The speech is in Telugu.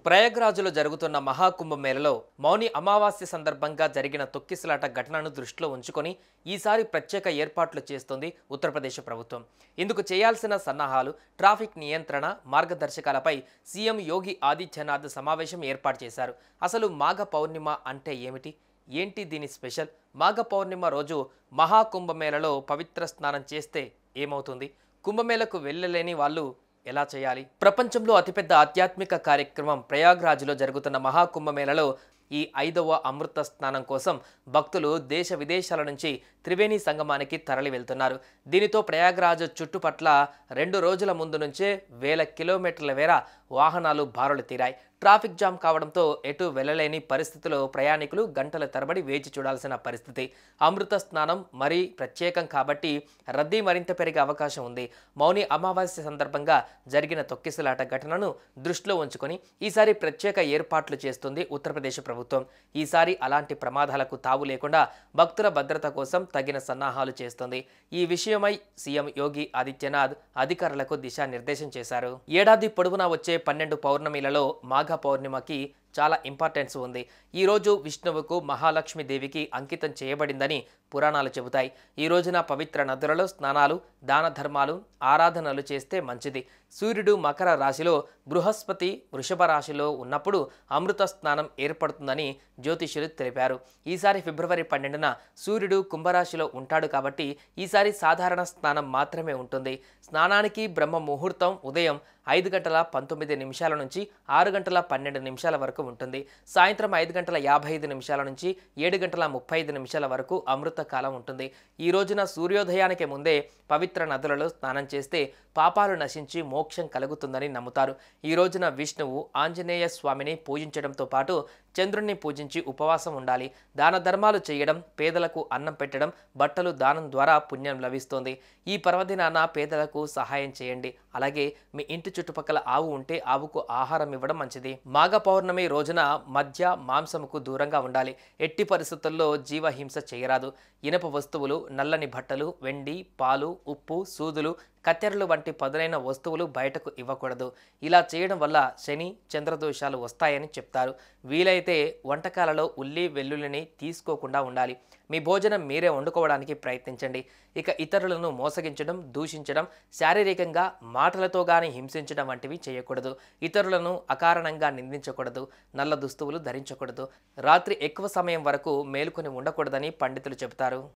ప్రయాగ్రాజ్లో జరుగుతున్న మహాకుంభమేళలో మౌని అమావాస్య సందర్భంగా జరిగిన తొక్కిసలాట ఘటనను దృష్టిలో ఉంచుకొని ఈసారి ప్రత్యేక ఏర్పాట్లు చేస్తోంది ఉత్తరప్రదేశ్ ప్రభుత్వం. ఇందుకు చేయాల్సిన సన్నాహాలు, ట్రాఫిక్ నియంత్రణ, మార్గదర్శకాలపై సీఎం యోగి ఆదిత్యనాథ్ సమావేశం ఏర్పాటు చేశారు. అసలు మాఘ పౌర్ణిమ అంటే ఏమిటి? ఏంటి దీని స్పెషల్? మాఘ పౌర్ణిమ రోజు మహాకుంభమేళలో పవిత్ర స్నానం చేస్తే ఏమవుతుంది? కుంభమేళకు వెళ్ళలేని వాళ్ళు ఎలా చేయాలి? ప్రపంచంలో అతిపెద్ద ఆధ్యాత్మిక కార్యక్రమం ప్రయాగ్రాజ్లో జరుగుతున్న మహాకుంభమేళలో ఈ 5వ అమృత స్నానం కోసం భక్తులు దేశ విదేశాల నుంచి త్రివేణి సంగమానికి తరలి వెళ్తున్నారు. దీనితో ప్రయాగ్రాజ్ చుట్టుపట్ల 2 రోజుల ముందు నుంచే వేల కిలోమీటర్ల మేర వాహనాలు బారులు తీరాయి. ట్రాఫిక్ జామ్ కావడంతో ఎటు వెళ్ళలేని పరిస్థితిలో ప్రయాణికులు గంటల తరబడి వేచి చూడాల్సిన పరిస్థితి. అమృత స్నానం మరీ ప్రత్యేకం కాబట్టి రద్దీ మరింత పెరిగే అవకాశం ఉంది. మౌని అమావాస్య సందర్భంగా జరిగిన తొక్కిసలాట ఘటనను దృష్టిలో ఉంచుకొని ఈసారి ప్రత్యేక ఏర్పాట్లు చేస్తుంది ఉత్తరప్రదేశ్ ప్రభుత్వం. ఈసారి అలాంటి ప్రమాదాలకు తావు లేకుండా భక్తుల భద్రత కోసం తగిన సన్నాహాలు చేస్తుంది. ఈ విషయమై సీఎం యోగి ఆదిత్యనాథ్ అధికారులకు దిశానిర్దేశం చేశారు. ఏడాది పొడవునా వచ్చే 12 పౌర్ణమిలలో మాఘ పౌర్ణిమకి చాలా ఇంపార్టెన్స్ ఉంది. ఈ రోజు విష్ణువుకు మహాలక్ష్మీదేవికి అంకితం చేయబడిందని పురాణాలు చెబుతాయి. ఈ రోజున పవిత్ర నదులలో స్నానాలు, దాన ధర్మాలు, ఆరాధనలు చేస్తే మంచిది. సూర్యుడు మకర రాశిలో, బృహస్పతి వృషభ రాశిలో ఉన్నప్పుడు అమృత స్నానం ఏర్పడుతుందని జ్యోతిష్యులు తెలిపారు. ఈసారి ఫిబ్రవరి 12న సూర్యుడు కుంభరాశిలో ఉంటాడు కాబట్టి ఈసారి సాధారణ స్నానం మాత్రమే ఉంటుంది. స్నానానికి బ్రహ్మ ముహూర్తం ఉదయం 5:19 నుంచి 6:12 వరకు ఉంటుంది. సాయంత్రం 5:55 నుంచి 7:35 వరకు అమృత కాలం ఉంటుంది. ఈ రోజున సూర్యోదయానికి ముందే పవిత్ర నదులలో స్నానం చేస్తే పాపాలు నశించి మోక్షం కలుగుతుందని నమ్ముతారు. ఈ రోజున విష్ణువు, ఆంజనేయ స్వామిని పూజించడంతో పాటు చంద్రుణ్ణి పూజించి ఉపవాసం ఉండాలి. దాన ధర్మాలు చేయడం, పేదలకు అన్నం పెట్టడం, బట్టలు దానం ద్వారా పుణ్యం లభిస్తుంది. ఈ పర్వదినాన పేదలకు సహాయం చేయండి. అలాగే మీ ఇంటి చుట్టుపక్కల ఆవు ఉంటే ఆవుకు ఆహారం ఇవ్వడం మంచిది. మాఘ పౌర్ణమి రోజున మద్య, మాంసముకు దూరంగా ఉండాలి. ఎట్టి పరిస్థితుల్లో జీవహింస చేయరాదు. ఇనప వస్తువులు, నల్లని బట్టలు, వెండి, పాలు, ఉప్పు, సూదులు, కత్తెరలు వంటి పదునైన వస్తువులు బయటకు ఇవ్వకూడదు. ఇలా చేయడం వల్ల శని, చంద్రదోషాలు వస్తాయని చెప్తారు. వీలైతే వంటకాలలో ఉల్లి, వెల్లుల్లిని తీసుకోకుండా ఉండాలి. మీ భోజనం మీరే వండుకోవడానికి ప్రయత్నించండి. ఇక ఇతరులను మోసగించడం, దూషించడం, శారీరకంగా మాటలతో గాని హింసించడం వంటివి చేయకూడదు. ఇతరులను అకారణంగా నిందించకూడదు. నల్ల దుస్తువులు ధరించకూడదు. రాత్రి ఎక్కువ సమయం వరకు మేలుకొని ఉండకూడదని పండితులు చెబుతారు.